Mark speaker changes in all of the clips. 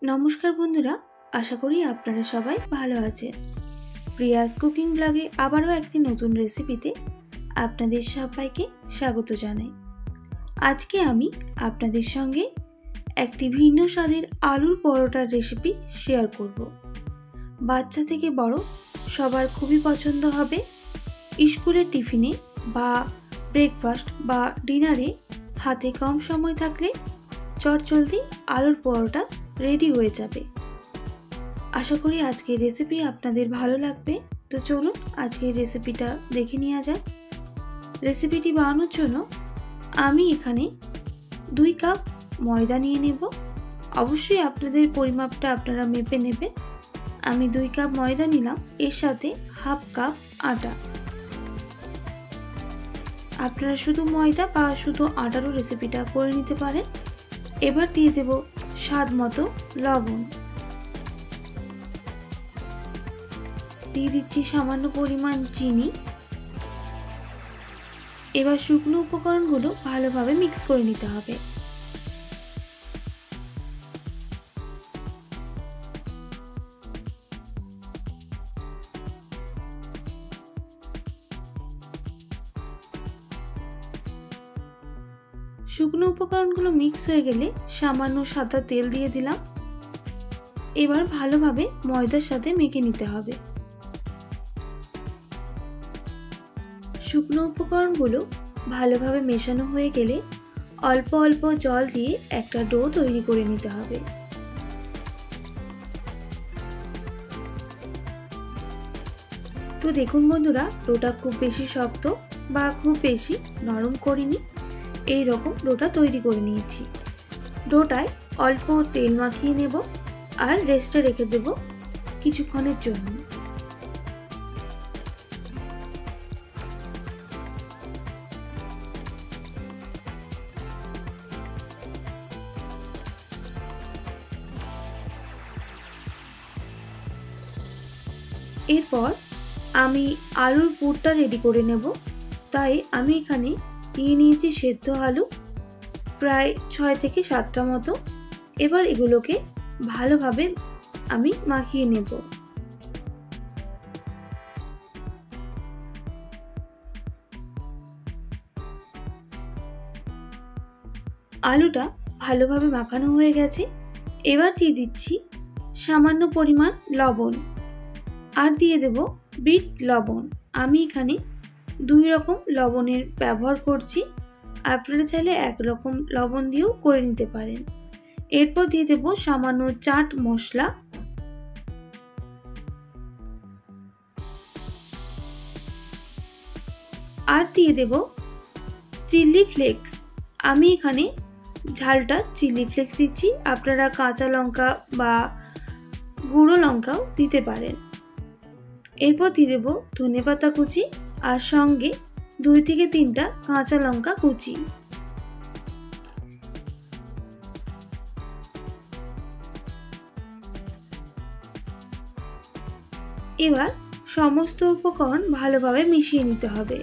Speaker 1: নমস্কার বন্ধুরা, আশা করি আপনারা সবাই ভালো আছেন। প্রিয়াস কুকিং ব্লগে আবারও একটি নতুন রেসিপিতে আপনাদের সবাইকে স্বাগত জানাই। আজকে আমি আপনাদের সঙ্গে একটি ভিন্ন স্বাদের আলুর পরোটার রেসিপি শেয়ার করব। বাচ্চা থেকে বড় সবার খুবই পছন্দ হবে। স্কুলের টিফিনে বা ব্রেকফাস্ট বা ডিনারে হাতে কম সময় থাকলে চটজলদি আলুর পরোটা রেডি হয়ে যাবে। আশা করি আজকের রেসিপি আপনাদের ভালো লাগবে। তো চলুন আজকের রেসিপিটা দেখে নেওয়া যাক। রেসিপিটি বানানোর জন্য আমি এখানে 2 কাপ ময়দা নিয়ে নেব। অবশ্যই আপনাদের পরিমাপটা আপনারা মেপে নেবেন। আমি 2 কাপ ময়দা নিলাম, এর সাথে হাফ কাপ আটা। আপনারা শুধু ময়দা বা শুধু আটারও রেসিপিটা করে নিতে পারেন। এবার দিয়ে দেব স্বাদ মতো লবণ, দিয়ে দিচ্ছি সামান্য পরিমাণ চিনি। এবার শুকনো উপকরণগুলো ভালোভাবে মিক্স করে নিতে হবে। শুকনো উপকরণগুলো মিক্স হয়ে গেলে সামান্য সাদা তেল দিয়ে দিলাম। এবার ভালোভাবে ময়দার সাথে মেখে নিতে হবে। শুকনো উপকরণগুলো ভালোভাবে মেশানো হয়ে গেলে অল্প অল্প জল দিয়ে একটা ডো তৈরি করে নিতে হবে। তো দেখুন বন্ধুরা, ডোটা খুব বেশি শক্ত বা খুব বেশি নরম করিনি, এই রকম ডোটা তৈরি করে নিয়েছি। ডোটায় অল্প তেল মাখিয়ে নেব আর রেস্টে রেখে দেব কিছুক্ষণের জন্য। এরপর আমি আলুর পুরটা রেডি করে নেব। তাই আমি এখানে নিয়ে নিয়েছি সেদ্ধ আলু, প্রায় 6 থেকে 7টা মতো। এবার এগুলোকে ভালোভাবে আমি মাখিয়ে নেব। আলুটা ভালোভাবে মাখানো হয়ে গেছে। এবার দিয়ে দিচ্ছি সামান্য পরিমাণ লবণ আর দিয়ে দেব বিট লবণ। আমি এখানে 2 রকম লবণের ব্যবহার করছি, আপনারা চাইলে 1 রকম লবণ দিয়েও করে নিতে পারেন। এরপর দিয়ে দেব সামান্য চাট মশলা, আর দিয়ে দেব চিলি ফ্লেক্স। আমি এখানে ঝালটা চিলি ফ্লেক্স দিচ্ছি, আপনারা কাঁচা লঙ্কা বা গুঁড়ো লঙ্কাও দিতে পারেন। এরপর দিয়ে দেব ধনেপাতা কুচি আর সঙ্গে 2 থেকে 3টা কাঁচা লঙ্কা কুচি। এবার সমস্ত উপকরণ ভালোভাবে মিশিয়ে নিতে হবে।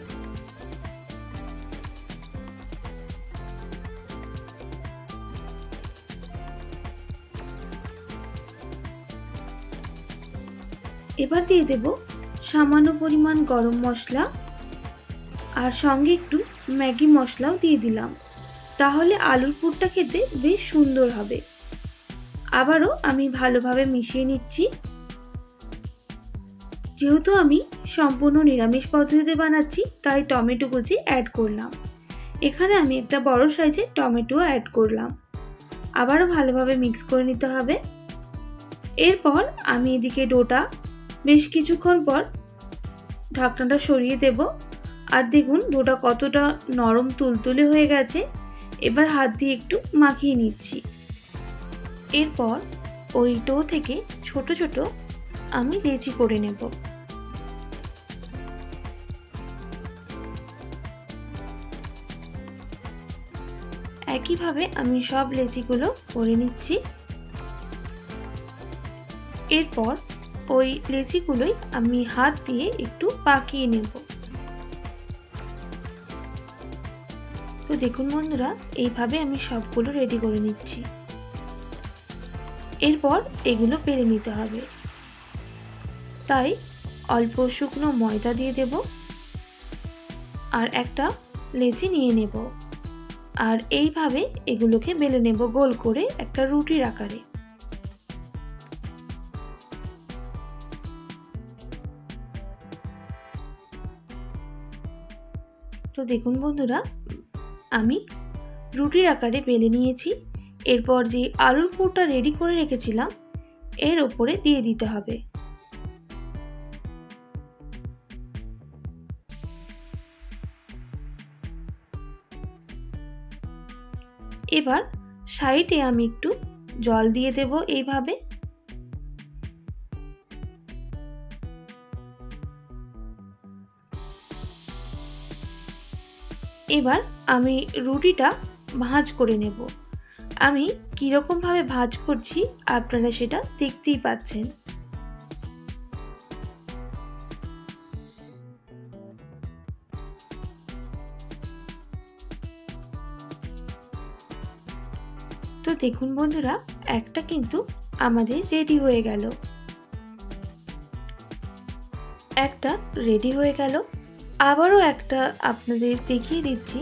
Speaker 1: এবার দিয়ে দেব সামান্য পরিমাণ গরম মশলা আর সঙ্গে একটু ম্যাগি মশলাও দিয়ে দিলাম, তাহলে আলুর পুরটা খেতে বেশ সুন্দর হবে। আবারও আমি ভালোভাবে মিশিয়ে নিচ্ছি। যেহেতু আমি সম্পূর্ণ নিরামিষ পদ্ধতিতে বানাচ্ছি, তাই টমেটো কুচি অ্যাড করলাম। এখানে আমি একটা বড় সাইজের টমেটো অ্যাড করলাম। আবারও ভালোভাবে মিক্স করে নিতে হবে। এরপর আমি এদিকে ডোটা বেশ কিছুক্ষণ পর ঢাকনাটা সরিয়ে দেব। আর দেখুন ডোটা কতটা নরম তুলতুলে হয়ে গেছে। এবার হাত দিয়ে একটু মাখিয়ে নিচ্ছি। এরপর ওই ডো থেকে ছোট ছোট আমি লেচি করে নেব। একইভাবে আমি সব লেচিগুলো করে নিচ্ছি। এরপর ওই লেচিগুলোই আমি হাত দিয়ে একটু পাকিয়ে নেব। তো দেখুন বন্ধুরা, এইভাবে আমি সবগুলো রেডি করে নিচ্ছি। এরপর এগুলো বেলে নিতে হবে। তাই অল্প শুকনো ময়দা দিয়ে দেব আর একটা লেচি নিয়ে নেব আর এইভাবে এগুলোকে বেলে নেব গোল করে একটা রুটির আকারে। তো দেখুন বন্ধুরা, আমি রুটির আকারে বেলে নিয়েছি। এরপর যে আলুর পুরটা রেডি করে রেখেছিলাম এর উপরে দিয়ে দিতে হবে। এবার সাইডে আমি একটু জল দিয়ে দেব এইভাবে। এবার আমি রুটিটা ভাঁজ করে নেব। আমি কিরকম ভাবে ভাঁজ করছি আপনারা সেটা দেখতেই পাচ্ছেন। তো দেখুন বন্ধুরা, একটা কিন্তু আমাদের রেডি হয়ে গেল। একটা রেডি হয়ে গেল। আবারও একটা আপনাদের দেখিয়ে দিচ্ছি।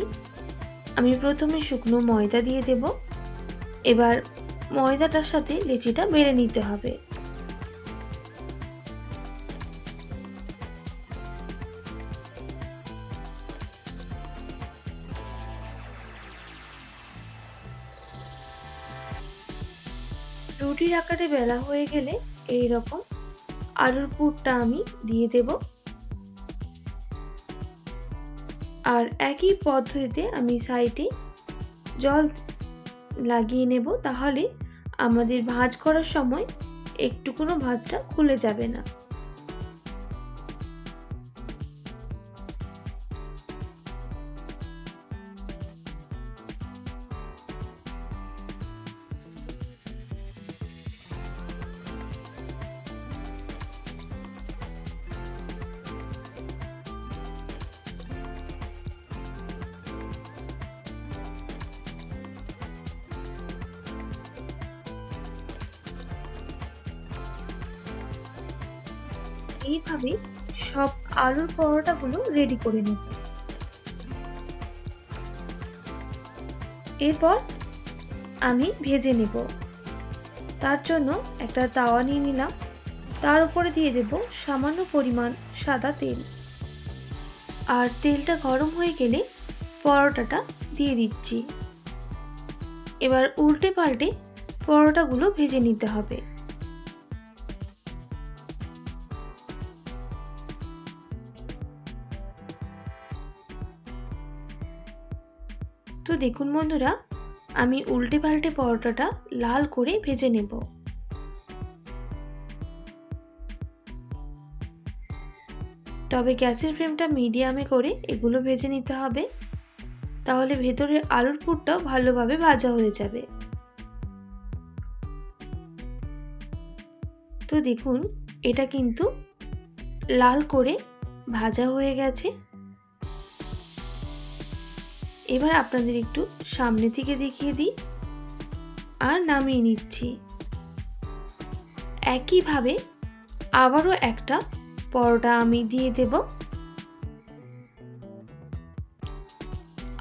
Speaker 1: আমি প্রথমে শুকনো ময়দা দিয়ে দেব। এবার ময়দাটার সাথে লেচিটা বেলে নিতে হবে। রুটির আকারে বেলা হয়ে গেলে এই রকম আলুর পুরটা আমি দিয়ে দেব আর একই পদ্ধতিতে আমি সাইডে জল লাগিয়ে নেব, তাহলে আমাদের ভাঁজ করার সময় একটুকুনো ভাঁজটা খুলে যাবে না। এইভাবে সব আলুর পরোটাগুলো রেডি করে নেব। এরপর আমি ভেজে নেব। তার জন্য একটা তাওয়া নিয়ে নিলাম, তার উপরে দিয়ে দেব সামান্য পরিমাণ সাদা তেল আর তেলটা গরম হয়ে গেলে পরোটাটা দিয়ে দিচ্ছি। এবার উল্টে পাল্টে পরোটাগুলো ভেজে নিতে হবে। তো দেখুন বন্ধুরা, আমি উল্টে পাল্টে পরোটাটা লাল করে ভেজে নেব। তবে গ্যাসের ফ্লেমটা মিডিয়ামে করে এগুলো ভেজে নিতে হবে, তাহলে ভেতরের আলুর পুরটাও ভালোভাবে ভাজা হয়ে যাবে। তো দেখুন, এটা কিন্তু লাল করে ভাজা হয়ে গেছে। এবার আপনাদের একটু সামনে থেকে দেখিয়ে দিই আর নামিয়ে নিচ্ছি। একইভাবে আবারও একটা পরোটা আমি দিয়ে দেব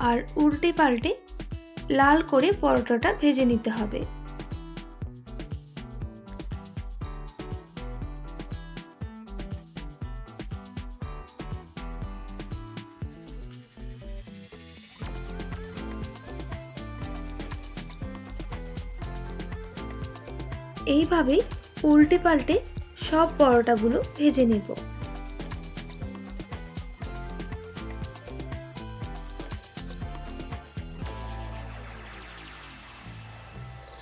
Speaker 1: আর উল্টে পাল্টে লাল করে পরোটাটা ভেজে নিতে হবে। এইভাবেই উল্টে পাল্টে সব পরোটাগুলো ভেজে নেব।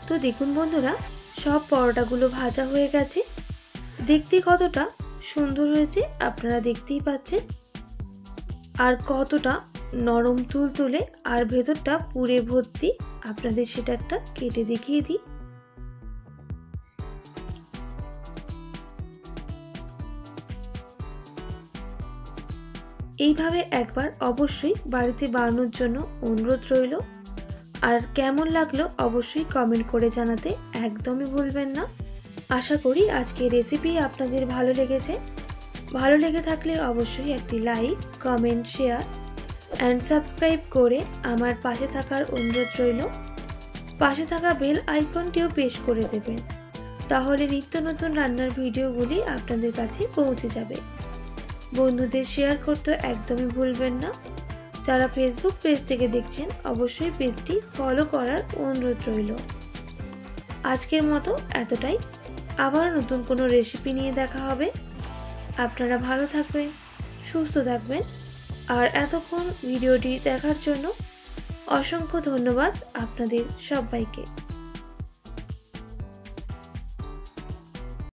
Speaker 1: তো দেখুন বন্ধুরা, সব পরোটাগুলো ভাজা হয়ে গেছে। দেখতে কতটা সুন্দর হয়েছে আপনারা দেখতেই পাচ্ছেন, আর কতটা নরম তুলতুলে আর ভেতরটা পুরে ভর্তি। আপনাদের সেটা একটা কেটে দেখিয়ে দিই। এইভাবে একবার অবশ্যই বাড়িতে বানানোর জন্য অনুরোধ রইল। আর কেমন লাগলো অবশ্যই কমেন্ট করে জানাতে একদমই ভুলবেন না। আশা করি আজকের রেসিপি আপনাদের ভালো লেগেছে। ভালো লেগে থাকলে অবশ্যই একটি like, comment, share and subscribe করে আমার পাশে থাকার অনুরোধ রইল। পাশে থাকা বেল আইকনটিও প্রেস করে দেবেন, তাহলে নিত্য নতুন রান্নার ভিডিওগুলি আপনাদের কাছে পৌঁছে যাবে। বন্ধুদের শেয়ার করতে একদমই ভুলবেন না। যারা ফেসবুক পেজ থেকে দেখছেন অবশ্যই পেজটি ফলো করার অনুরোধ রইল। আজকের মতো এতটাই। আবার নতুন কোনো রেসিপি নিয়ে দেখা হবে। আপনারা ভালো থাকবেন, সুস্থ থাকবেন। আর এতক্ষণ ভিডিওটি দেখার জন্য অসংখ্য ধন্যবাদ আপনাদের সবাইকে।